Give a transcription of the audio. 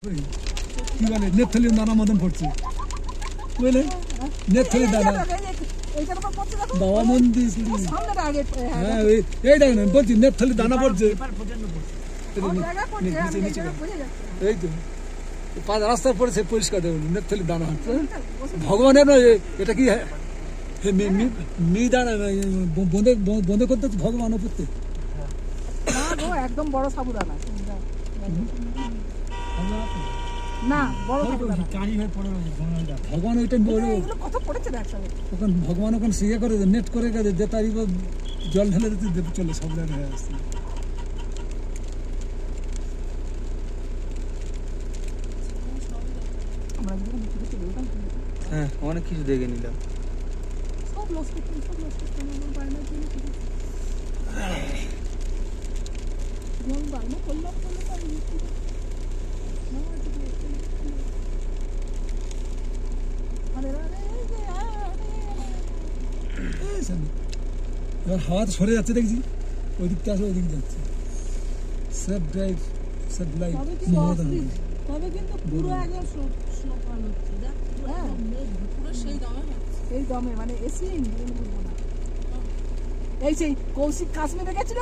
কি বলে নেপথলি দানা মতন পড়ছে বুঝলে নেপথলি দানা বাবা মন্দির হ্যাঁ এই দেখেন বলছি নেপথলি দানা পড়ছে এই তো রাস্তায় পড়েছে পরিষ্কার দেখুন নেপথলি দানা হচ্ছে ভগবানের নয় এটা কি মি দানা বন্ধ করতে ভগবান করতে একদম বড় সাবুদানা না বড় ভগবান ওইটা কত পড়েছে ওখানে ভগবান ওখানে সিয়ে করে নেট করে গেছে যে তারই জল ঢেলে দিতে চলে সব জায়গায় হয়ে আসছে হ্যাঁ অনেক কিছু দেখে নিলাম সব লস করতাম বায়না করলাম এবার হাওয়া তো সরে যাচ্ছে দেখছি ওই দিকটা আসলে ওই দিক যাচ্ছে সেফ ড্রাইভ সেফ লাইফ তবে কিন্তু পুরো একদম স্নোফল হচ্ছে পুরো সেই দমে মানে এসি এই সেই কৌশিক কাশ্মীরে গেছিল